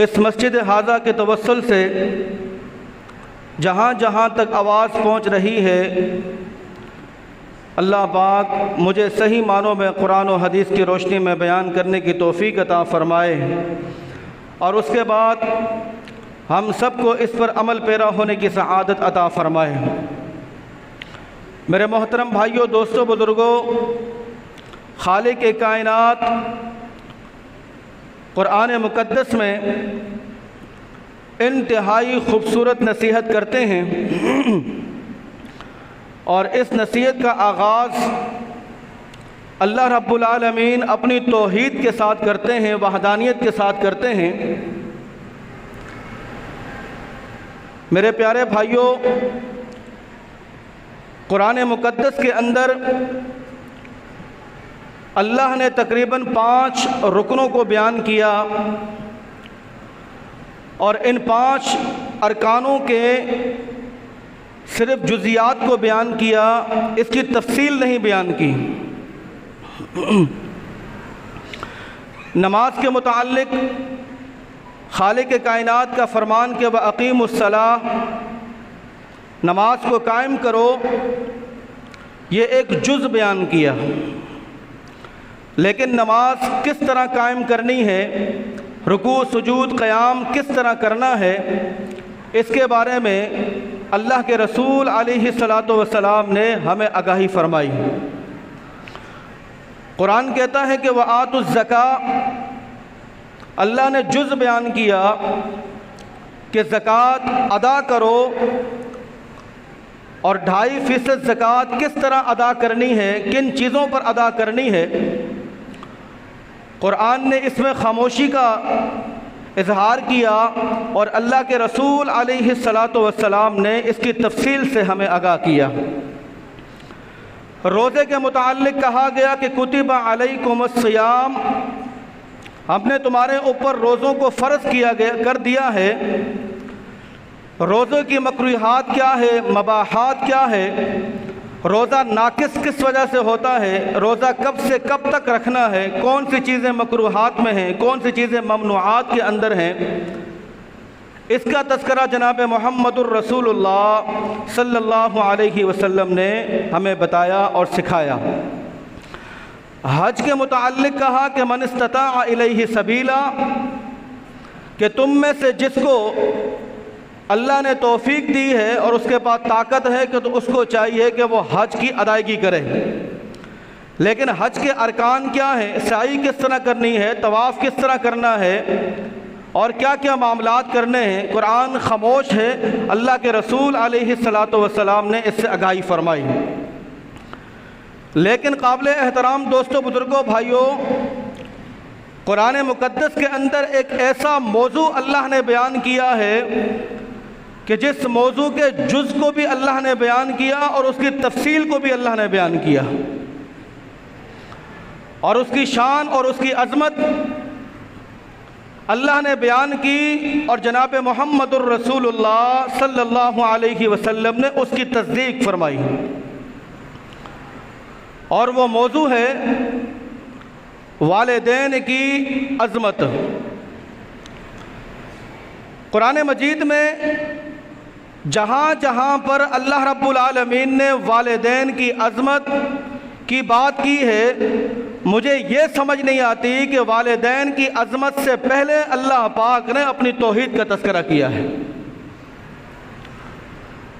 اس مسجد حاضہ کے توسل سے جہاں جہاں تک آواز پہنچ رہی ہے، اللہ پاک مجھے صحیح معنوں میں قرآن و حدیث کی روشنی میں بیان کرنے کی توفیق عطا فرمائے، اور اس کے بعد ہم سب کو اس پر عمل پیرا ہونے کی سعادت عطا فرمائے۔ میرے محترم بھائیوں، دوستوں، بزرگوں، خالق کائنات قرآن مقدس میں انتہائی خوبصورت نصیحت کرتے ہیں، اور اس نصیحت کا آغاز اللہ رب العالمین اپنی توحید کے ساتھ کرتے ہیں، وحدانیت کے ساتھ کرتے ہیں۔ میرے پیارے بھائیوں، قرآن مقدس کے اندر اللہ نے تقریباً 5 رکنوں کو بیان کیا، اور ان 5 ارکانوں کے صرف جزیات کو بیان کیا، اس کی تفصیل نہیں بیان کی۔ نماز کے متعلق خالق کائنات کا فرمان کہ وَأَقِیمُوا الصَّلَاةَ، نماز کو قائم کرو، یہ ایک جز بیان کیا، لیکن نماز کس طرح قائم کرنی ہے، رکوع، سجود، قیام کس طرح کرنا ہے، اس کے بارے میں اللہ کے رسول علیہ السلام نے ہمیں آگاہی فرمائی۔ قرآن کہتا ہے کہ وَآتُوا الزَّکَاةَ، اللہ نے جز بیان کیا کہ زکوٰۃ ادا کرو، اور 2.5% زکوٰۃ کس طرح ادا کرنی ہے، کن چیزوں پر ادا کرنی ہے۔ قرآن نے اس میں خاموشی کا اظہار کیا، اور اللہ کے رسول علیہ السلام نے اس کی تفصیل سے ہمیں آگاہ کیا۔ روزے کے متعلق کہا گیا کہ کتب علیکم الصیام، ہم نے تمہارے اوپر روزوں کو فرض کر دیا ہے۔ روزے کی مکروہات کیا ہے، مباحات کیا ہے، روزہ ناقص کس وجہ سے ہوتا ہے، روزہ کب سے کب تک رکھنا ہے، کون سی چیزیں مکروہات میں ہیں، کون سی چیزیں ممنوعات کے اندر ہیں، اس کا تذکرہ جناب محمد الرسول اللہ صلی اللہ علیہ وسلم نے ہمیں بتایا اور سکھایا۔ حج کے متعلق کہا کہ من استطاع الیہ سبیلا، کہ تم میں سے جس کو اللہ نے توفیق دی ہے اور اس کے پاس طاقت ہے کہ تو اس کو چاہیے کہ وہ حج کی ادائیگی کرے۔ لیکن حج کے ارکان کیا ہیں، سعی کس طرح کرنی ہے، طواف کس طرح کرنا ہے، اور کیا کیا معاملات کرنے ہیں، قرآن خاموش ہے، اللہ کے رسول علیہ السلام نے اس سے آگاہی فرمائی۔ لیکن قابل احترام دوستوں، بزرگوں، بھائیوں، قرآن مقدس کے اندر ایک ایسا موضوع اللہ نے بیان کیا ہے کہ جس موضوع کے جز کو بھی اللہ نے بیان کیا اور اس کی تفصیل کو بھی اللہ نے بیان کیا، اور اس کی شان اور اس کی عظمت اللہ نے بیان کی، اور جناب محمد الرسول اللہ صلی اللہ علیہ وسلم نے اس کی تصدیق فرمائی۔ اور وہ موضوع ہے والدین کی عظمت۔ قرآن مجید میں جہاں جہاں پر اللہ رب العالمین نے والدین کی عظمت کی بات کی ہے، مجھے یہ سمجھ نہیں آتی کہ والدین کی عظمت سے پہلے اللہ پاک نے اپنی توحید کا تذکرہ کیا ہے۔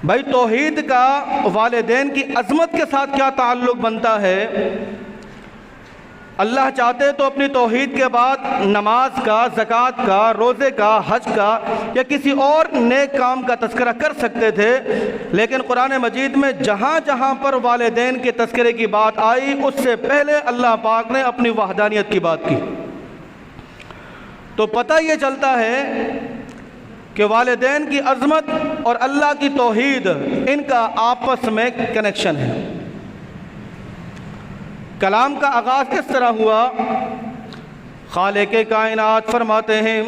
بھائی توحید کا والدین کی عظمت کے ساتھ کیا تعلق بنتا ہے؟ اللہ چاہتے تو اپنی توحید کے بعد نماز کا، زکوٰۃ کا، روزے کا، حج کا یا کسی اور نیک کام کا تذکرہ کر سکتے تھے، لیکن قرآن مجید میں جہاں جہاں پر والدین کے تذکرے کی بات آئی، اس سے پہلے اللہ پاک نے اپنی وحدانیت کی بات کی۔ تو پتہ یہ چلتا ہے کہ والدین کی عظمت اور اللہ کی توحید، ان کا آپس میں کنیکشن ہے۔ کلام کا آغاز کس طرح ہوا؟ خالق کائنات فرماتے ہیں،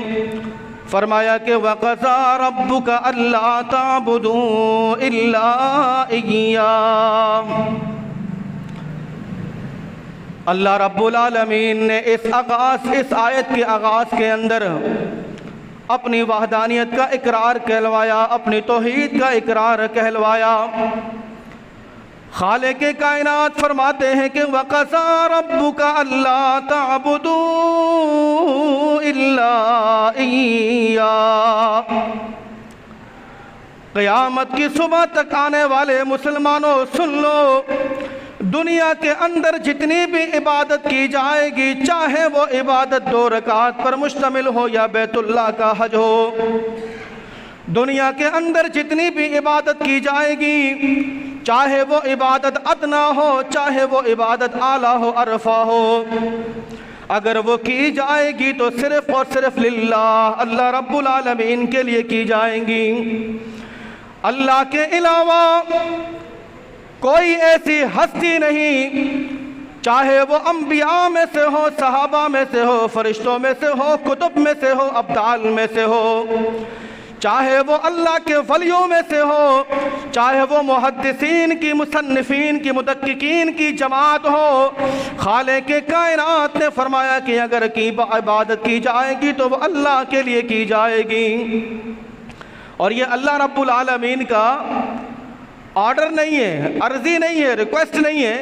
فرمایا کہ وَقَضَىٰ رَبُّكَ أَلَّا تَعْبُدُوا إِلَّا إِيَّاهُ۔ اللہ رب العالمین نے اس آیت کے آغاز کے اندر اپنی وحدانیت کا اقرار کہلوایا، اپنی توحید کا اقرار کہلوایا۔ خالق کائنات فرماتے ہیں کہ وَقَضَىٰ رَبُّكَ أَلَّا تَعْبُدُوا إِلَّا إِيَّاهُ۔ قیامت کی صبح تک آنے والے مسلمانوں سن لو، دنیا کے اندر جتنی بھی عبادت کی جائے گی، چاہے وہ عبادت 2 رکعت پر مشتمل ہو یا بیت اللہ کا حج ہو، دنیا کے اندر جتنی بھی عبادت کی جائے گی، چاہے وہ عبادت ادنا ہو چاہے وہ عبادت اعلیٰ ہو عرفہ ہو، اگر وہ کی جائے گی تو صرف اور صرف للہ، اللہ رب العالمین کے لیے کی جائیں گی۔ اللہ کے علاوہ کوئی ایسی ہستی نہیں، چاہے وہ انبیاء میں سے ہو، صحابہ میں سے ہو، فرشتوں میں سے ہو، کتب میں سے ہو، ابدال میں سے ہو، چاہے وہ اللہ کے ولیوں میں سے ہو، چاہے وہ محدثین کی، مصنفین کی، مدققین کی جماعت ہو، خالق کائنات نے فرمایا کہ اگر کی عبادت کی جائے گی تو وہ اللہ کے لیے کی جائے گی۔ اور یہ اللہ رب العالمین کا آرڈر نہیں ہے، عرضی نہیں ہے، ریکویسٹ نہیں ہے،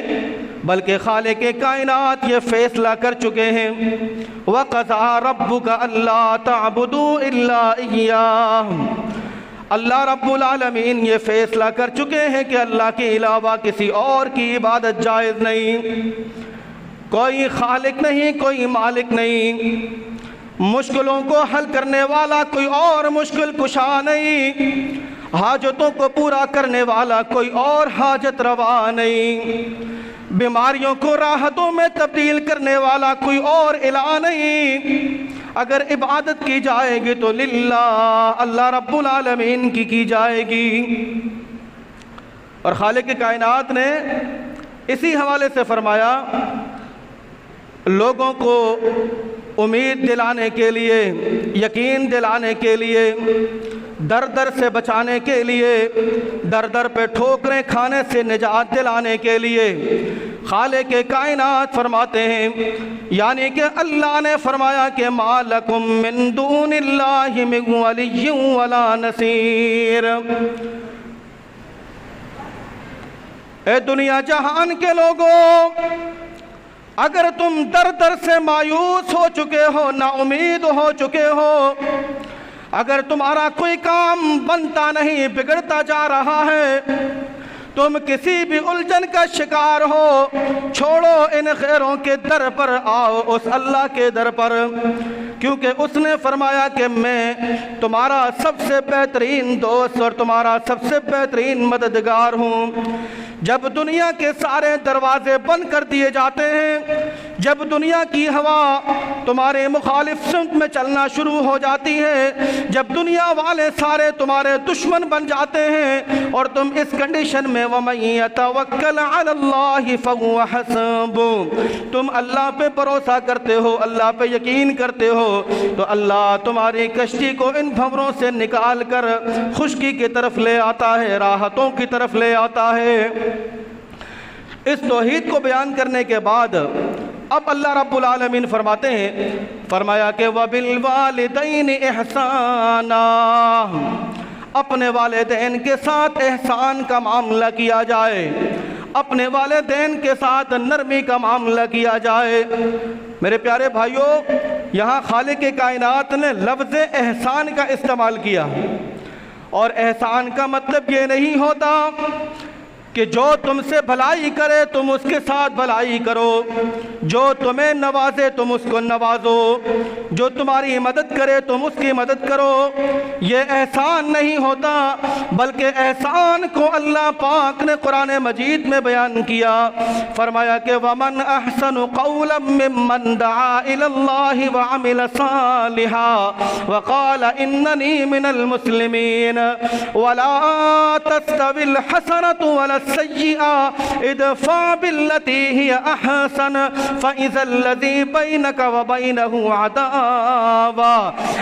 بلکہ خالق کائنات یہ فیصلہ کر چکے ہیں وَقَضَىٰ رَبُّكَ أَلَّا تَعْبُدُوا إِلَّا إِيَّاهُ۔ اللہ رب العالمین یہ فیصلہ کر چکے ہیں کہ اللہ کے علاوہ کسی اور کی عبادت جائز نہیں، کوئی خالق نہیں، کوئی مالک نہیں، مشکلوں کو حل کرنے والا کوئی اور مشکل کشا نہیں، حاجتوں کو پورا کرنے والا کوئی اور حاجت روا نہیں، بیماریوں کو راحتوں میں تبدیل کرنے والا کوئی اور الہ نہیں۔ اگر عبادت کی جائے گی تو للہ، اللہ رب العالمین کی جائے گی۔ اور خالق کائنات نے اسی حوالے سے فرمایا، لوگوں کو امید دلانے کے لیے، یقین دلانے کے لیے، در در سے بچانے کے لیے، در در پہ ٹھوکریں کھانے سے نجات دلانے کے لیے خالق کائنات فرماتے ہیں، یعنی کہ اللہ نے فرمایا کہ مَا لَكُم مِّن دُونِ اللَّهِ مِن وَلِيٍّ وَلَا نَصِيرٍ۔ اے دنیا جہان کے لوگوں، اگر تم در در سے مایوس ہو چکے ہو، نا امید ہو چکے ہو، اگر تمہارا کوئی کام بنتا نہیں، بگڑتا جا رہا ہے، تم کسی بھی الجھن کا شکار ہو، چھوڑو ان خیروں کے در پر، آؤ اس اللہ کے در پر، کیونکہ اس نے فرمایا کہ میں تمہارا سب سے بہترین دوست اور تمہارا سب سے بہترین مددگار ہوں۔ جب دنیا کے سارے دروازے بند کر دیے جاتے ہیں، جب دنیا کی ہوا تمہارے مخالف سمت میں چلنا شروع ہو جاتی ہے، جب دنیا والے سارے تمہارے دشمن بن جاتے ہیں، اور تم اس کنڈیشن میں وَمَن يَتَوَكَّلْ عَلَى اللَّهِ فَهُوَ حَسْبُهُ، تم اللہ پہ بھروسہ کرتے ہو، اللہ پہ یقین کرتے ہو، تو اللہ تمہاری کشتی کو ان بھنوروں سے نکال کر خشکی کی طرف لے آتا ہے، راحتوں کی طرف لے آتا ہے۔ اس توحید کو بیان کرنے کے بعد اب اللہ رب العالمین فرماتے ہیں، فرمایا کہ وَبِالْوَالِدَيْنِ إِحْسَانًا، اپنے والدین کے ساتھ احسان کا معاملہ کیا جائے، اپنے والدین کے ساتھ نرمی کا معاملہ کیا جائے۔ میرے پیارے بھائیوں، یہاں خالق کائنات نے لفظ احسان کا استعمال کیا، اور احسان کا مطلب یہ نہیں ہوتا کہ جو تم سے بھلائی کرے تم اس کے ساتھ بھلائی کرو، جو تمہیں نوازے تم اس کو نوازو، جو تمہاری مدد کرے تم اس کی مدد کرو، یہ احسان نہیں ہوتا، بلکہ احسان کو اللہ پاک نے قرآن مجید میں بیان کیا، فرمایا کہ وَمَنْ أَحْسَنُ قَوْلًا مِّمَّنْ دَعَا إِلَى اللَّهِ وَعَمِلَ صَالِحًا وَقَالَ إِنَّنِي مِنَ الْمُسْلِمِينَ وَلَا تَسْتَوِي الْحَسَنَةُ وَلَا السیئۃ ادفع بالتی ہی احسن فاذا الذی بینک وبینہ عداوہ۔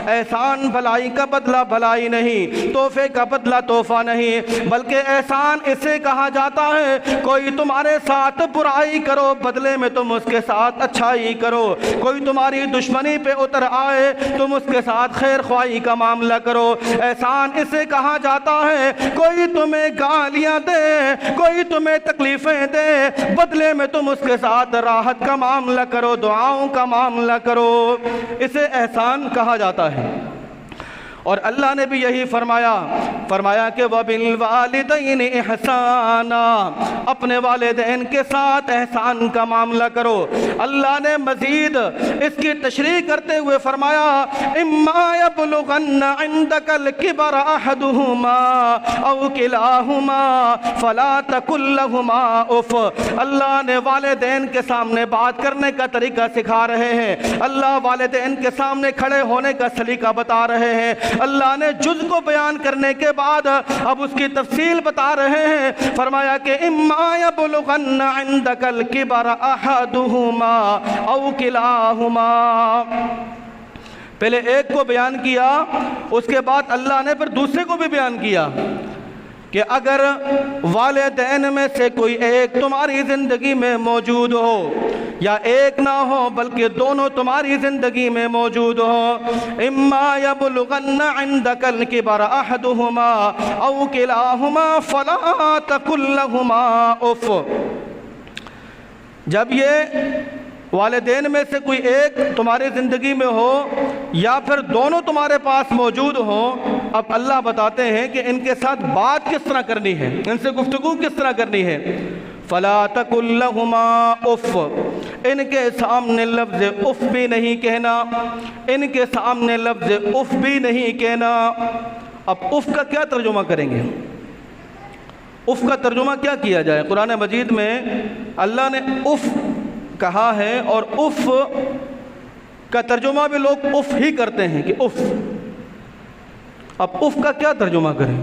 احسان بھلائی کا بدلہ بھلائی نہیں، تحفے کا بدلہ تحفہ نہیں، بلکہ احسان اسے کہا جاتا ہے کوئی تمہارے ساتھ برائی کرو بدلے میں تم اس کے ساتھ اچھائی کرو، کوئی تمہاری دشمنی پہ اتر آئے تم اس کے ساتھ خیر خواہی کا معاملہ کرو۔ احسان اسے کہا جاتا ہے کوئی تمہیں گالیاں دے، کوئی تمہیں تکلیفیں دے، بدلے میں تم اس کے ساتھ راحت کا معاملہ کرو، دعاؤں کا معاملہ کرو، اسے احسان کہا جاتا ہے۔ اور اللہ نے بھی یہی فرمایا کہ وَبِالْوَالِدَيْنِ إِحْسَانًا، اپنے والدین کے ساتھ احسان کا معاملہ کرو۔ اللہ نے مزید اس کی تشریح کرتے ہوئے فرمایا إِمَّا يَبْلُغَنَّ عِنْدَكَ الْكِبَرَ أَحَدُهُمَا أَوْ كِلَاهُمَا فَلَا تَقُل لَّهُمَا أُفٍّ۔ اللہ نے والدین کے سامنے بات کرنے کا طریقہ سکھا رہے ہیں، اللہ والدین کے سامنے کھڑے ہونے کا سلیقہ بتا رہے ہیں۔ اللہ نے جز کو بیان کرنے کے بعد اب اس کی تفصیل بتا رہے ہیں، فرمایا کہ اما یبلغن عندک الکبر احدہما او کلاہما۔ پہلے ایک کو بیان کیا، اس کے بعد اللہ نے پھر دوسرے کو بھی بیان کیا کہ اگر والدین میں سے کوئی ایک تمہاری زندگی میں موجود ہو، یا ایک نہ ہو بلکہ دونوں تمہاری زندگی میں موجود ہو، اما یبلغن عندک الکبر احدہما او کلاہما فلا تقل لہما اف۔ جب یہ والدین میں سے کوئی ایک تمہاری زندگی میں ہو یا پھر دونوں تمہارے پاس موجود ہوں، اب اللہ بتاتے ہیں کہ ان کے ساتھ بات کس طرح کرنی ہے، ان سے گفتگو کس طرح کرنی ہے۔ فلا تقل لہما اف، ان کے سامنے لفظ اف بھی نہیں کہنا، ان کے سامنے لفظ اف بھی نہیں کہنا۔ اب اف کا کیا ترجمہ کریں گے؟ اف کا ترجمہ کیا کیا جائے؟ قرآن مجید میں اللہ نے اف کہا ہے، اور اف کا ترجمہ بھی لوگ اف ہی کرتے ہیں کہ اف۔ اب اف کا کیا ترجمہ کریں؟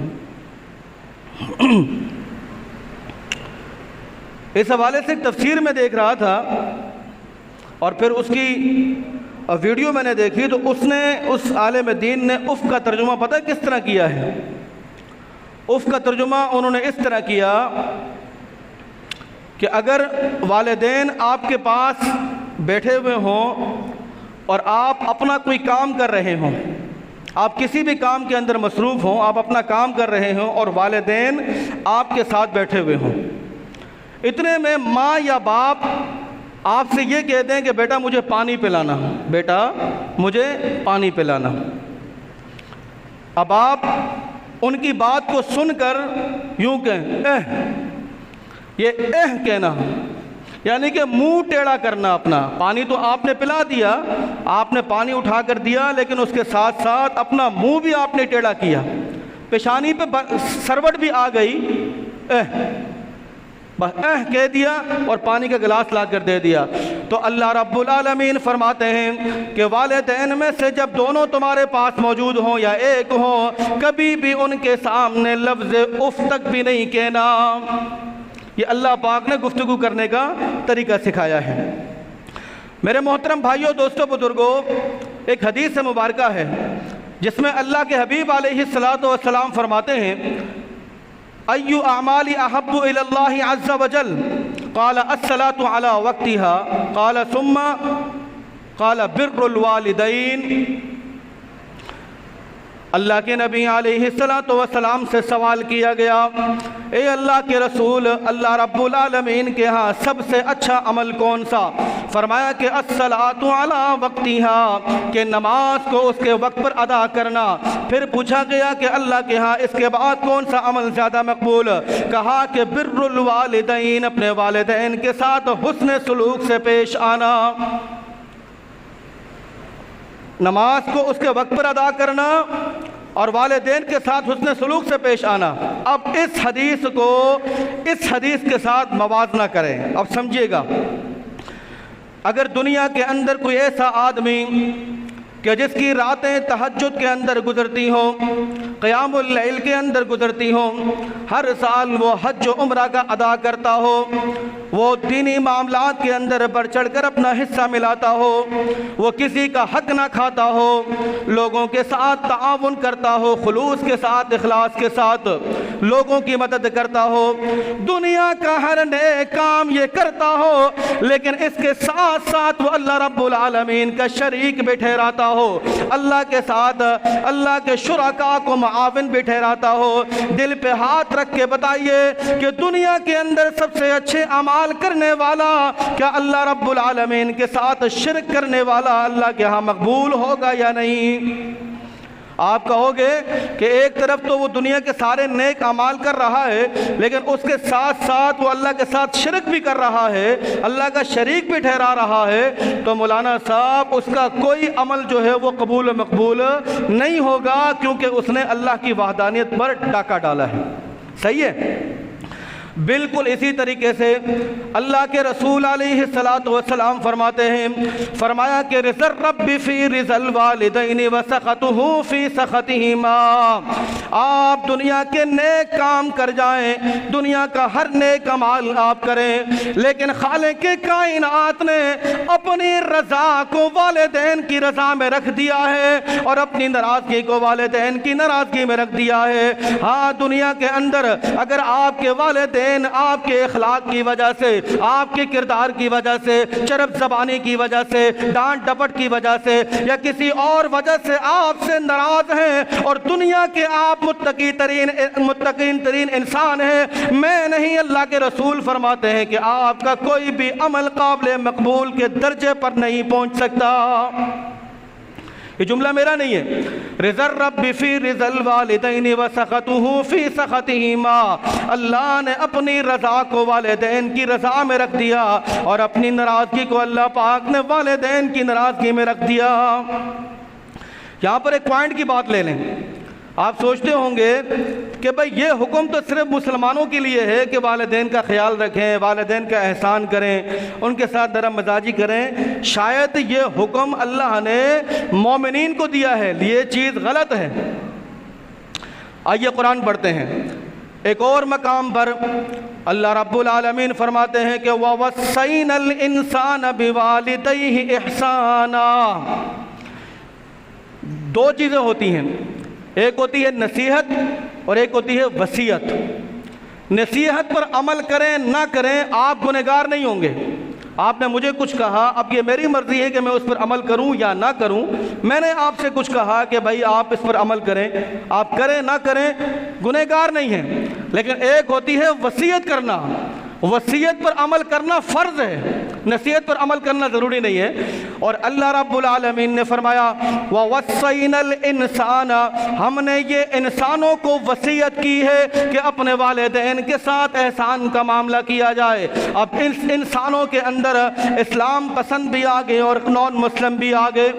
اس حوالے سے تفسیر میں دیکھ رہا تھا اور پھر اس کی ویڈیو میں نے دیکھی، تو اس عالم دین نے اف کا ترجمہ پتہ ہے کس طرح کیا ہے؟ اف کا ترجمہ انہوں نے اس طرح کیا کہ اگر والدین آپ کے پاس بیٹھے ہوئے ہوں اور آپ اپنا کوئی کام کر رہے ہوں، آپ کسی بھی کام کے اندر مصروف ہوں، آپ اپنا کام کر رہے ہوں اور والدین آپ کے ساتھ بیٹھے ہوئے ہوں، اتنے میں ماں یا باپ آپ سے یہ کہہ دیں کہ بیٹا مجھے پانی پلانا، بیٹا مجھے پانی پلانا۔ اب آپ ان کی بات کو سن کر یوں کہیں یہ کہنا، یعنی کہ منہ ٹیڑھا کرنا اپنا۔ پانی تو آپ نے پلا دیا، آپ نے پانی اٹھا کر دیا، لیکن اس کے ساتھ ساتھ اپنا منہ بھی آپ نے ٹیڑھا کیا، پیشانی پہ سروٹ بھی آ گئی، بس کہہ دیا اور پانی کا گلاس لا کر دے دیا۔ تو اللہ رب العالمین فرماتے ہیں کہ والدین میں سے جب دونوں تمہارے پاس موجود ہوں یا ایک ہوں، کبھی بھی ان کے سامنے لفظ اف تک بھی نہیں کہنا۔ یہ اللہ پاک نے گفتگو کرنے کا طریقہ سکھایا ہے۔ میرے محترم بھائیوں، دوستوں، بزرگوں، ایک حدیث مبارکہ ہے جس میں اللہ کے حبیب علیہ الصلاۃ والسلام فرماتے ہیں ایُّ اعمال احب الی اللہ عز وجل؟ قال الصلاۃ علی وقتها، قال ثم قال بر الوالدین۔ اللہ کے نبی علیہ الصلاۃ والسلام سے سوال کیا گیا، اے اللہ کے رسول، اللہ رب العالمین کے ہاں سب سے اچھا عمل کون سا؟ فرمایا کہ الصلاۃ علی وقتها، کہ نماز کو اس کے وقت پر ادا کرنا۔ پھر پوچھا گیا کہ اللہ کے ہاں اس کے بعد کون سا عمل زیادہ مقبول؟ کہا کہ بر الوالدین، اپنے والدین کے ساتھ حسن سلوک سے پیش آنا، نماز کو اس کے وقت پر ادا کرنا اور والدین کے ساتھ حسن سلوک سے پیش آنا۔ اب اس حدیث کے ساتھ موازنہ کریں۔ اب سمجھیے گا، اگر دنیا کے اندر کوئی ایسا آدمی کہ جس کی راتیں تہجد کے اندر گزرتی ہوں، قیام اللیل کے اندر گزرتی ہوں، ہر سال وہ حج و عمرہ کا ادا کرتا ہو، وہ دینی معاملات کے اندر بڑھ چڑھ کر اپنا حصہ ملاتا ہو، وہ کسی کا حق نہ کھاتا ہو، لوگوں کے ساتھ تعاون کرتا ہو، خلوص کے ساتھ، اخلاص کے ساتھ لوگوں کی مدد کرتا ہو، دنیا کا ہر نیک کام یہ کرتا ہو، لیکن اس کے ساتھ ساتھ وہ اللہ رب العالمین کا شریک بھی ٹھہراتا ہو، اللہ کے ساتھ اللہ کے شرکاء کو معاون بھی ٹھہراتا ہو، دل پہ ہاتھ رکھ کے بتائیے کہ دنیا کے اندر سب سے اچھے اعمال کرنے والا کیا اللہ رب العالمین کے ساتھ شرک کرنے والا اللہ کے ہاں مقبول ہوگا یا نہیں؟ آپ کہو گے کہ ایک طرف تو وہ دنیا کے سارے نیک اعمال کر رہا ہے، لیکن اس کے ساتھ ساتھ وہ اللہ کے ساتھ شرک بھی کر رہا ہے، اللہ کا شریک بھی ٹھہرا رہا ہے، تو مولانا صاحب اس کا کوئی عمل جو ہے وہ قبول و مقبول نہیں ہوگا، کیونکہ اس نے اللہ کی وحدانیت پر ڈاکہ ڈالا ہے۔ صحیح ہے؟ بالکل اسی طریقے سے اللہ کے رسول علیہ السلام فرماتے ہیں، فرمایا کہ رضا الرب فی رضا الوالدین وسخطہ فی سخطہما۔ آپ دنیا کے نیک کام کر جائیں، دنیا کا ہر نیک عمل آپ کریں، لیکن خالق کائنات نے اپنی رضا کو والدین کی رضا میں رکھ دیا ہے اور اپنی ناراضگی کو والدین کی ناراضگی میں رکھ دیا ہے۔ ہاں، دنیا کے اندر اگر آپ کے والدین آپ کے اخلاق کی وجہ سے، آپ کے کردار کی وجہ سے، چرب زبانی کی وجہ سے، ڈانٹ ڈپٹ کی وجہ سے یا کسی اور وجہ سے آپ سے ناراض ہیں اور دنیا کے آپ متقین ترین انسان ہیں، میں نہیں، اللہ کے رسول فرماتے ہیں کہ آپ کا کوئی بھی عمل قابل مقبول کے درجے پر نہیں پہنچ سکتا۔ یہ جملہ میرا نہیں ہے، رضا الرب فی رضا الوالدین وسخطہ فی سخطہما۔ اللہ نے اپنی رضا کو والدین کی رضا میں رکھ دیا اور اپنی ناراضگی کو اللہ پاک نے والدین کی ناراضگی میں رکھ دیا۔ یہاں پر ایک پوائنٹ کی بات لے لیں۔ آپ سوچتے ہوں گے کہ بھئی یہ حکم تو صرف مسلمانوں کے لیے ہے کہ والدین کا خیال رکھیں، والدین کا احسان کریں، ان کے ساتھ نرم مزاجی کریں۔ شاید یہ حکم اللہ نے مومنین کو دیا ہے، یہ چیز غلط ہے۔ آئیے قرآن پڑھتے ہیں۔ ایک اور مقام پر اللہ رب العالمین فرماتے ہیں کہ وَوَصَّيْنَا الْإِنسَانَ بِوَالِدَيْهِ إِحْسَانًا۔ دو چیزیں ہوتی ہیں، ایک ہوتی ہے نصیحت اور ایک ہوتی ہے وصیت۔ نصیحت پر عمل کریں نہ کریں، آپ گنہگار نہیں ہوں گے۔ آپ نے مجھے کچھ کہا، اب یہ میری مرضی ہے کہ میں اس پر عمل کروں یا نہ کروں۔ میں نے آپ سے کچھ کہا کہ بھائی آپ اس پر عمل کریں، آپ کریں نہ کریں، گنہگار نہیں ہیں۔ لیکن ایک ہوتی ہے وصیت کرنا، وصیت پر عمل کرنا فرض ہے، نصیحت پر عمل کرنا ضروری نہیں ہے۔ اور اللہ رب العالمین نے فرمایا وَوَصَّيْنَا الْإِنسَانَ، ہم نے یہ انسانوں کو وصیت کی ہے کہ اپنے والدین کے ساتھ احسان کا معاملہ کیا جائے۔ اب انسانوں کے اندر اسلام پسند بھی آگے اور نان مسلم بھی آگے،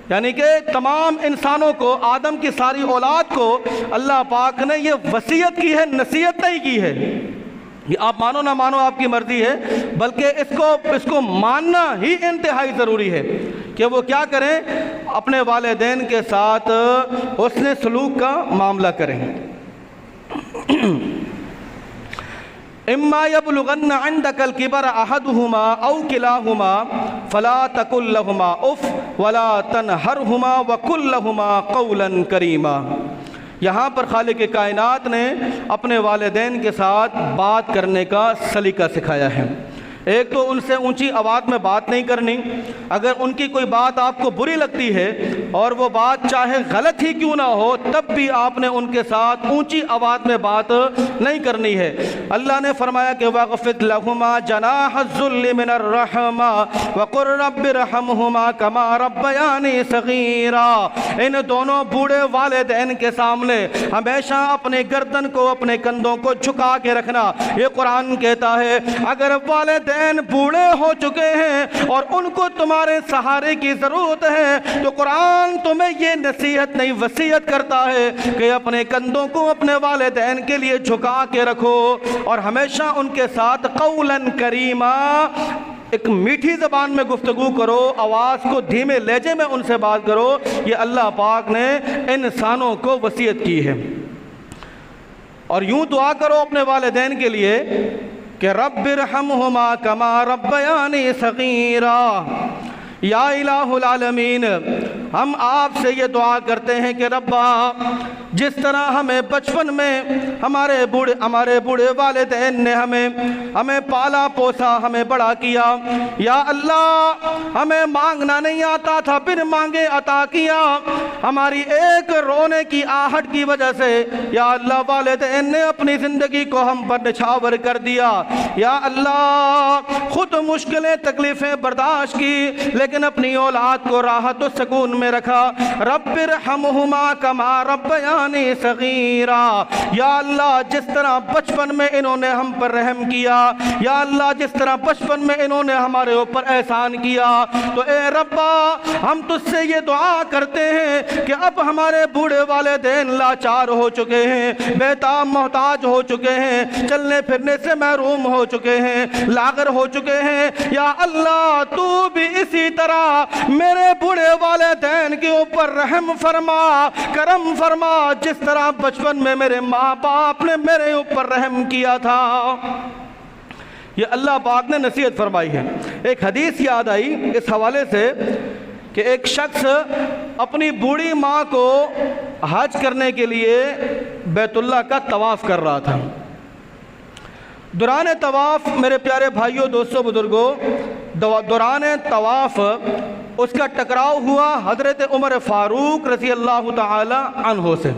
یعنی کہ تمام انسانوں کو، آدم کی ساری اولاد کو اللہ پاک نے یہ وصیت کی ہے، نصیحت نہیں کی ہے۔ یہ آپ مانو نہ مانو آپ کی مرضی ہے، بلکہ اس کو ماننا ہی انتہائی ضروری ہے کہ وہ کیا کریں، اپنے والدین کے ساتھ حسن سلوک کا معاملہ کریں۔ اما یبلغن عندک الکبر احدہما او کلاہما فلا تقل لہما اف ولا تنہرہما وقل لہما قولا کریما۔ یہاں پر خالق کائنات نے اپنے والدین کے ساتھ بات کرنے کا سلیقہ سکھایا ہے۔ ایک تو ان سے اونچی آواز میں بات نہیں کرنی، اگر ان کی کوئی بات آپ کو بری لگتی ہے اور وہ بات چاہے غلط ہی کیوں نہ ہو، تب بھی آپ نے ان کے ساتھ اونچی آواز میں بات نہیں کرنی ہے۔ اللہ نے فرمایا کہ وَاغْفِضْ لَهُمَا جَنَاحَ الذُّلِّ مِنَ الرَّحْمَةِ وَقُلْ رَبِّ ارْحَمْهُمَا كَمَا رَبَّيَانِي صَغِيرًا۔ ان دونوں بوڑھے والدین کے سامنے ہمیشہ اپنے گردن کو، اپنے کندھوں کو جھکا کے رکھنا۔ یہ قرآن کہتا ہے اگر والدین بوڑھے ہو چکے ہیں اور ان کو تمہارے سہارے کی ضرورت ہے تو قرآن تمہیں یہ نصیحت نہیں، وصیت کرتا ہے کہ اپنے کندھوں کو اپنے والدین کے لیے جھکا کے رکھو اور ہمیشہ ان کے ساتھ قولاً کریما، ایک میٹھی زبان میں گفتگو کرو، آواز کو دھیمے لہجے میں ان سے بات کرو، یہ اللہ پاک نے انسانوں کو وصیت کی ہے۔ اور یوں دعا کرو اپنے والدین کے لیے کہ رب ارحمہما کما ربیانی صغیرا۔ یا الہ العالمین، ہم آپ سے یہ دعا کرتے ہیں کہ ربا جس طرح ہمیں بچپن میں ہمارے بوڑھے والدین نے ہمیں پالا پوسا، ہمیں بڑا کیا، یا اللہ ہمیں مانگنا نہیں آتا تھا، بن مانگے عطا کیا، ہماری ایک رونے کی آہٹ کی وجہ سے یا اللہ والدین نے اپنی زندگی کو ہم پر نچھاور کر دیا، یا اللہ خود مشکلیں تکلیفیں برداشت کی لیکن اپنی اولاد کو راحت و سکون میں رکھا۔ رب ارحمہما کما ربیانی صغیرا، یا اللہ جس طرح بچپن میں انہوں نے ہم پر رحم کیا، یا اللہ جس طرح بچپن میں انہوں نے ہمارے اوپر احسان کیا، تو اے ربا ہم تجھ سے یہ دعا کرتے ہیں کہ اب ہمارے بوڑھے والدین لاچار ہو چکے ہیں، بیتاب محتاج ہو چکے ہیں، چلنے پھرنے سے محروم ہو چکے ہیں، لاغر ہو چکے ہیں، یا اللہ تو بھی اسی طرح میرے بوڑھے والدین کے اوپر رحم فرما، کرم فرما، جس طرح بچپن میں میرے ماں باپ نے میرے اوپر رحم کیا تھا۔ یہ اللہ پاک نے نصیحت فرمائی ہے۔ ایک حدیث یاد آئی اس حوالے سے کہ ایک شخص اپنی بوڑھی ماں کو حج کرنے کے لیے بیت اللہ کا طواف کر رہا تھا۔ دوران طواف میرے پیارے بھائیوں دوستوں بزرگوں، دوران طواف اس کا ٹکراؤ ہوا حضرت عمر فاروق رضی اللہ تعالی عنہ سے۔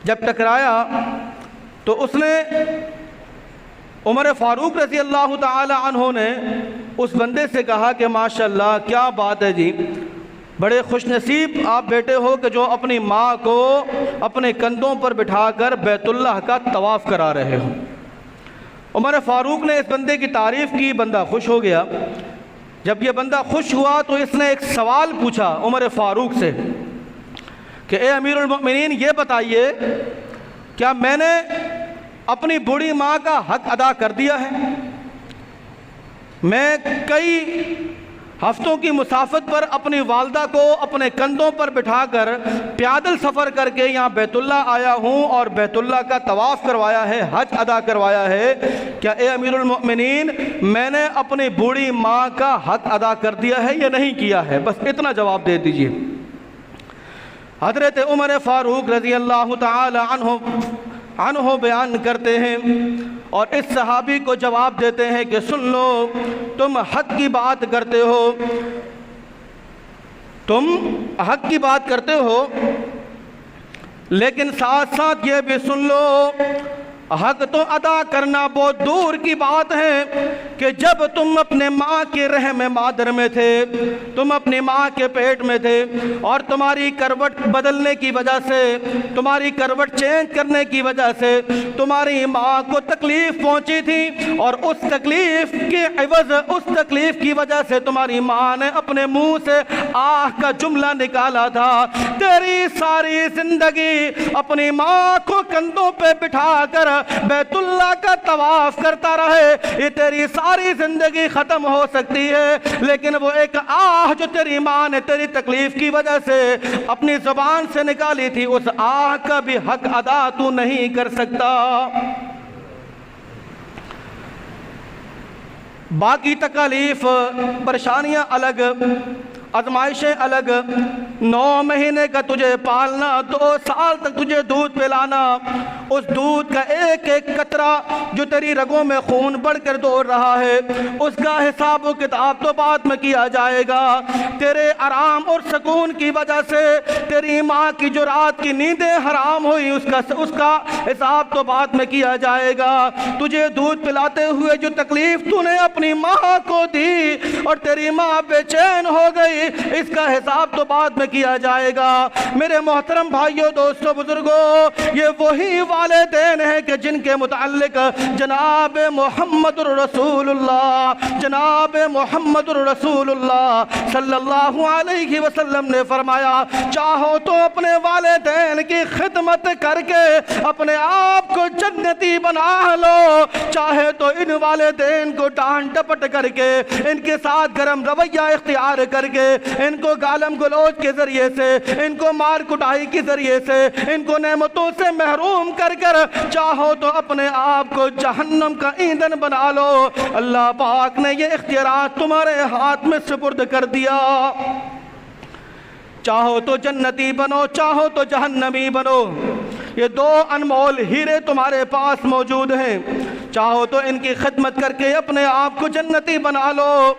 جب ٹکرایا تو اس نے عمر فاروق رضی اللہ تعالی عنہ نے اس بندے سے کہا کہ ماشاءاللہ کیا بات ہے جی، بڑے خوش نصیب آپ بیٹے ہو کہ جو اپنی ماں کو اپنے کندھوں پر بٹھا کر بیت اللہ کا طواف کرا رہے ہو۔ عمر فاروق نے اس بندے کی تعریف کی، بندہ خوش ہو گیا۔ جب یہ بندہ خوش ہوا تو اس نے ایک سوال پوچھا عمر فاروق سے کہ اے امیر المؤمنین یہ بتائیے کیا میں نے اپنی بوڑھی ماں کا حق ادا کر دیا ہے؟ میں کئی ہفتوں کی مسافت پر اپنی والدہ کو اپنے کندھوں پر بٹھا کر پیادل سفر کر کے یہاں بیت اللہ آیا ہوں اور بیت اللہ کا طواف کروایا ہے، حج ادا کروایا ہے، کیا اے امیر المؤمنین میں نے اپنی بوڑھی ماں کا حق ادا کر دیا ہے یا نہیں کیا ہے؟ بس اتنا جواب دے دیجئے۔ حضرت عمر فاروق رضی اللہ تعالی عنہ بیان کرتے ہیں اور اس صحابی کو جواب دیتے ہیں کہ سن لو، تم حق کی بات کرتے ہو، تم حق کی بات کرتے ہو، لیکن ساتھ ساتھ یہ بھی سن لو حق تو ادا کرنا بہت دور کی بات ہے کہ جب تم اپنے ماں کے رحم مادر میں تھے، تم اپنی ماں کے پیٹ میں تھے اور تمہاری کروٹ بدلنے کی وجہ سے، تمہاری کروٹ چینج کرنے کی وجہ سے تمہاری ماں کو تکلیف پہنچی تھی اور اس تکلیف کے عوض، اس تکلیف کی وجہ سے تمہاری ماں نے اپنے منہ سے آہ کا جملہ نکالا تھا۔ تیری ساری زندگی اپنی ماں کو کندھوں پہ بٹھا کر بیت اللہ کا طواف کرتا رہے، یہ تیری ساری زندگی ختم ہو سکتی ہے، لیکن وہ ایک آہ جو تیری ماں نے تیری تکلیف کی وجہ سے اپنی زبان سے نکالی تھی، اس آہ کا بھی حق ادا تو نہیں کر سکتا۔ باقی تکالیف پریشانیاں الگ، آزمائشیں الگ، 9 مہینے کا تجھے پالنا، 2 سال تک تجھے دودھ پلانا، اس دودھ کا ایک ایک قطرہ جو تیری رگوں میں خون بڑھ کر دوڑ رہا ہے، اس کا حساب و کتاب تو بعد میں کیا جائے گا۔ تیرے آرام اور سکون کی وجہ سے تیری ماں کی جو رات کی نیندیں حرام ہوئی، اس کا حساب تو بعد میں کیا جائے گا۔ تجھے دودھ پلاتے ہوئے جو تکلیف تو نے اپنی ماں کو دی اور تیری ماں بے چین ہو گئی، اس کا حساب تو بعد میں کیا جائے گا۔ میرے محترم بھائیوں دوستوں بزرگوں، یہ وہی والدین ہیں کہ جن کے متعلق جناب محمد رسول اللہ، جناب محمد رسول اللہ صلی اللہ علیہ وسلم نے فرمایا چاہو تو اپنے والدین کی خدمت کر کے اپنے اپنے آپ کو جنتی بنا لو، چاہے تو ان والدین کو ڈانٹ ڈپٹ کر کے، ان کے ساتھ گرم رویہ اختیار کر کے، ان کو گالم گلوچ کے ذریعے سے، ان کو مار کٹائی کے ذریعے سے، ان کو نعمتوں سے محروم کر کر چاہو تو اپنے آپ کو جہنم کا ایندھن بنا لو۔ اللہ پاک نے یہ اختیارات تمہارے ہاتھ میں سپرد کر دیا۔ چاہو تو جنتی بنو، چاہو تو جہنمی بنو، یہ دو انمول ہیرے تمہارے پاس موجود ہیں۔ چاہو تو ان کی خدمت کر کے اپنے آپ کو جنتی بنا لو،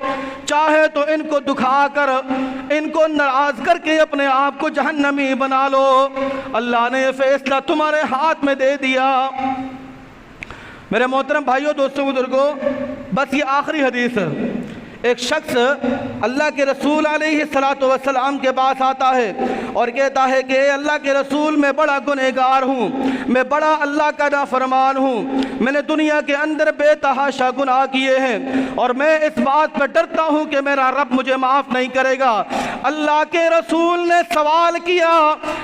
چاہے تو ان کو دکھا کر، ان کو ناراض کر کے اپنے آپ کو جہنمی بنا لو۔ اللہ نے یہ فیصلہ تمہارے ہاتھ میں دے دیا۔ میرے محترم بھائیوں، دوستوں، بزرگوں، بس یہ آخری حدیث ہے۔ ایک شخص اللہ کے رسول علیہ السلام کے پاس آتا ہے اور کہتا ہے کہ اے اللہ کے رسول، میں بڑا گنہگار ہوں، میں بڑا اللہ کا نافرمان ہوں، میں نے دنیا کے اندر بے تحاشا گناہ کیے ہیں اور میں اس بات پہ ڈرتا ہوں کہ میرا رب مجھے معاف نہیں کرے گا۔ اللہ کے رسول نے سوال کیا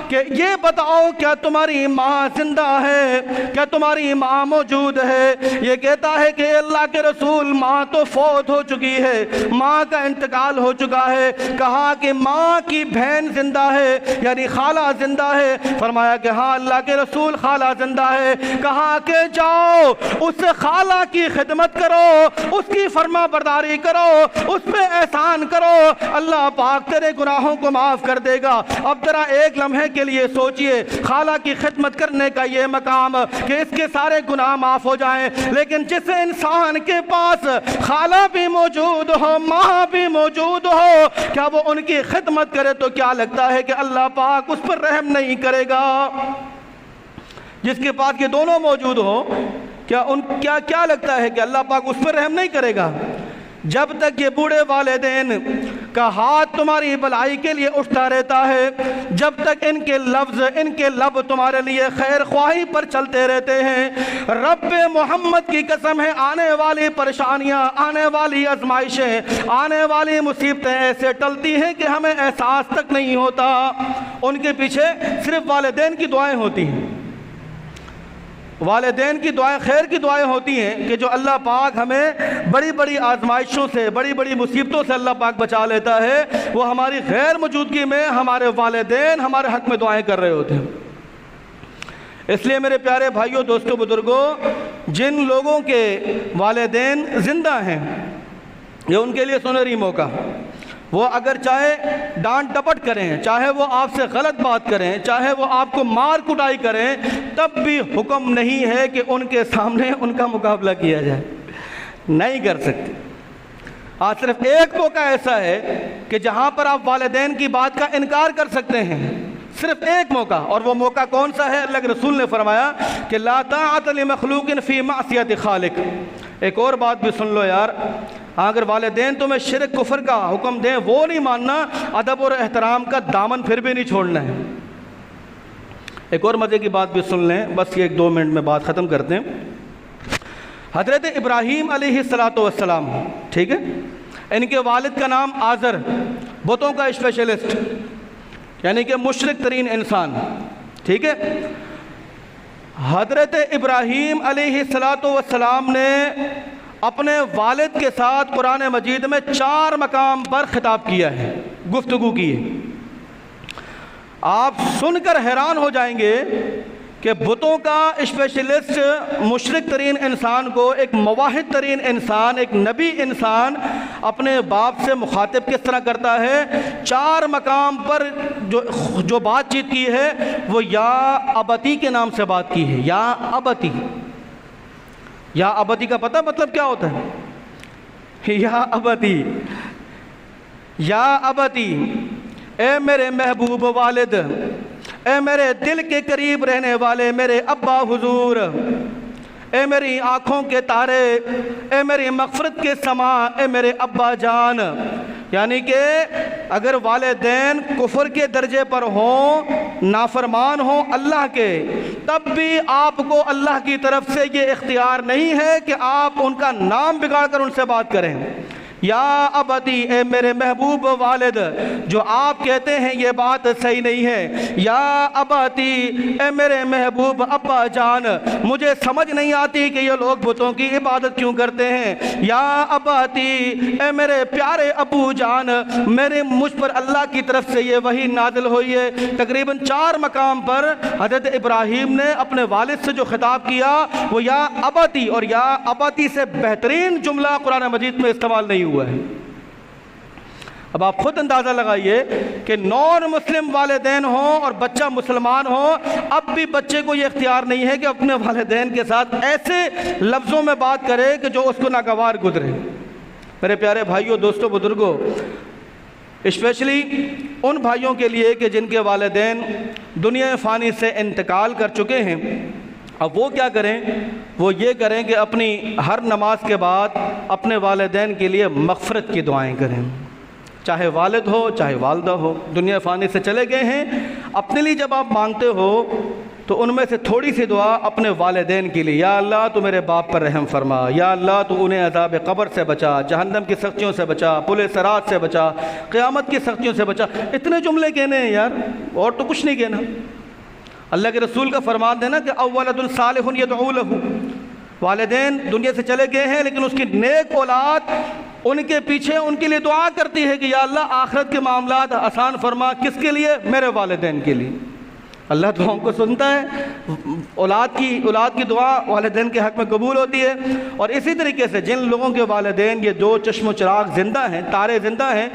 کہ یہ بتاؤ، کیا تمہاری ماں زندہ ہے؟ کیا تمہاری ماں موجود ہے؟ یہ کہتا ہے کہ اللہ کے رسول، ماں تو فوت ہو چکی ہے، ماں کا انتقال ہو چکا ہے۔ کہا کہ ماں کی بہن زندہ ہے، یعنی خالہ زندہ ہے؟ فرمایا کہ ہاں اللہ کے رسول، خالہ زندہ ہے۔ کہا کہ جاؤ اس خالہ کی خدمت کرو، اس کی فرما برداری کرو، اس پہ احسان کرو، اللہ پاک تیرے گناہوں کو معاف کر دے گا۔ اب ذرا ایک لمحے کے لیے سوچئے، خالہ کی خدمت کرنے کا یہ مقام کہ اس کے سارے گناہ معاف ہو جائیں، لیکن جس انسان کے پاس خالہ بھی موجود ہو، ماں بھی موجود ہو، کیا وہ ان کی خدمت کرے تو کیا لگتا ہے کہ اللہ پاک اس پر رحم نہیں کرے گا؟ جس کے پاس یہ دونوں موجود ہو، کیا لگتا ہے کہ اللہ پاک اس پر رحم نہیں کرے گا؟ جب تک یہ بوڑھے والدین کا ہاتھ تمہاری بھلائی کے لیے اٹھتا رہتا ہے، جب تک ان کے لفظ، ان کے لب تمہارے لیے خیر خواہی پر چلتے رہتے ہیں، رب محمد کی قسم ہے، آنے والی پریشانیاں، آنے والی آزمائشیں، آنے والی مصیبتیں ایسے ٹلتی ہیں کہ ہمیں احساس تک نہیں ہوتا۔ ان کے پیچھے صرف والدین کی دعائیں ہوتی ہیں، والدین کی دعائیں، خیر کی دعائیں ہوتی ہیں کہ جو اللہ پاک ہمیں بڑی بڑی آزمائشوں سے، بڑی بڑی مصیبتوں سے اللہ پاک بچا لیتا ہے، وہ ہماری غیر موجودگی میں ہمارے والدین ہمارے حق میں دعائیں کر رہے ہوتے ہیں۔ اس لیے میرے پیارے بھائیوں، دوستوں، بزرگوں، جن لوگوں کے والدین زندہ ہیں، یہ ان کے لیے سنہری موقع، وہ اگر چاہے ڈانٹ ڈپٹ کریں، چاہے وہ آپ سے غلط بات کریں، چاہے وہ آپ کو مار کٹائی کریں، تب بھی حکم نہیں ہے کہ ان کے سامنے ان کا مقابلہ کیا جائے، نہیں کر سکتے۔ آج صرف ایک موقع ایسا ہے کہ جہاں پر آپ والدین کی بات کا انکار کر سکتے ہیں، صرف ایک موقع، اور وہ موقع کون سا ہے؟ اللہ کے رسول نے فرمایا کہ لا طاعت لمخلوق فی معصیت خالق۔ ایک اور بات بھی سن لو یار، اگر والدین تمہیں شرک کفر کا حکم دیں، وہ نہیں ماننا، ادب اور احترام کا دامن پھر بھی نہیں چھوڑنا ہے۔ ایک اور مزے کی بات بھی سن لیں، بس یہ 1-2 منٹ میں بات ختم کرتے ہیں۔ حضرت ابراہیم علیہ السلام، ٹھیک ہے، ان کے والد کا نام آزر، بتوں کا اسپیشلسٹ، یعنی کہ مشرک ترین انسان، ٹھیک ہے۔ حضرت ابراہیم علیہ السلام نے اپنے والد کے ساتھ قرآن مجید میں 4 مقام پر خطاب کیا ہے، گفتگو کی ہے۔ آپ سن کر حیران ہو جائیں گے کہ بتوں کا اسپیشلسٹ، مشرک ترین انسان کو ایک موحد ترین انسان، ایک نبی انسان اپنے باپ سے مخاطب کس طرح کرتا ہے۔ 4 مقام پر جو بات چیت کی ہے وہ یا ابتی کے نام سے بات کی ہے، یا ابتی۔ یا ابتی کا پتہ مطلب کیا ہوتا ہے؟ یا ابتی، یا ابتی، اے میرے محبوب والد، اے میرے دل کے قریب رہنے والے میرے ابا حضور، اے میری آنکھوں کے تارے، اے میری مغفرت کے سما، اے میرے ابا جان۔ یعنی کہ اگر والدین کفر کے درجے پر ہوں، نافرمان ہوں اللہ کے، تب بھی آپ کو اللہ کی طرف سے یہ اختیار نہیں ہے کہ آپ ان کا نام بگاڑ کر ان سے بات کریں، یا ابتی، اے میرے محبوب والد، جو آپ کہتے ہیں یہ بات صحیح نہیں ہے۔ یا ابتی، اے میرے محبوب ابا جان، مجھے سمجھ نہیں آتی کہ یہ لوگ بتوں کی عبادت کیوں کرتے ہیں۔ یا ابتی، اے میرے پیارے ابو جان، مجھ پر اللہ کی طرف سے یہ وحی نازل ہوئی ہے۔ تقریباً 4 مقام پر حضرت ابراہیم نے اپنے والد سے جو خطاب کیا وہ یا ابتی، اور یا ابتی سے بہترین جملہ قرآن مجید میں استعمال نہیں ہوا ہے۔ اب آپ خود اندازہ لگائیے کہ نان مسلم والدین ہوں اور بچہ مسلمان ہو، اب بھی بچے کو یہ اختیار نہیں ہے کہ اپنے والدین کے ساتھ ایسے لفظوں میں بات کرے کہ جو اس کو ناگوار گزرے۔ میرے پیارے بھائیوں، دوستوں، بزرگوں، اسپیشلی ان بھائیوں کے لیے کہ جن کے والدین دنیا فانی سے انتقال کر چکے ہیں، اب وہ کیا کریں؟ وہ یہ کریں کہ اپنی ہر نماز کے بعد اپنے والدین کے لیے مغفرت کی دعائیں کریں، چاہے والد ہو چاہے والدہ ہو، دنیا فانی سے چلے گئے ہیں۔ اپنے لیے جب آپ مانگتے ہو تو ان میں سے تھوڑی سی دعا اپنے والدین کے لیے، یا اللہ تو میرے باپ پر رحم فرما، یا اللہ تو انہیں عذاب قبر سے بچا، جہنم کی سختیوں سے بچا، پل صراط سے بچا، قیامت کی سختیوں سے بچا۔ اتنے جملے کہنے ہیں یار، اور تو کچھ نہیں کہنا۔ اللہ کے رسول کا فرمان ہے نا کہ اولد صالح یدعو لہ، والدین دنیا سے چلے گئے ہیں لیکن اس کی نیک اولاد ان کے پیچھے ان کے لیے دعا کرتی ہے کہ یا اللہ آخرت کے معاملات آسان فرما۔ کس کے لیے؟ میرے والدین کے لیے۔ اللہ دعاؤں کو سنتا ہے، اولاد کی دعا والدین کے حق میں قبول ہوتی ہے۔ اور اسی طریقے سے جن لوگوں کے والدین یہ 2 چشم و چراغ زندہ ہیں، تارے زندہ ہیں،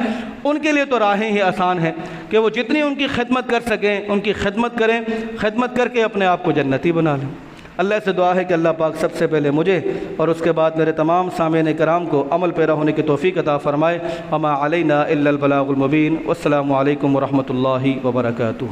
ان کے لیے تو راہیں ہی آسان ہیں کہ وہ جتنی ان کی خدمت کر سکیں ان کی خدمت کریں، خدمت کر کے اپنے آپ کو جنتی بنا لیں۔ اللہ سے دعا ہے کہ اللہ پاک سب سے پہلے مجھے اور اس کے بعد میرے تمام سامعین کرام کو عمل پیرا ہونے کی توفیق عطا فرمائے۔ وما علینا الا البلاغ المبین۔ والسلام علیکم ورحمۃ اللہ وبرکاتہ۔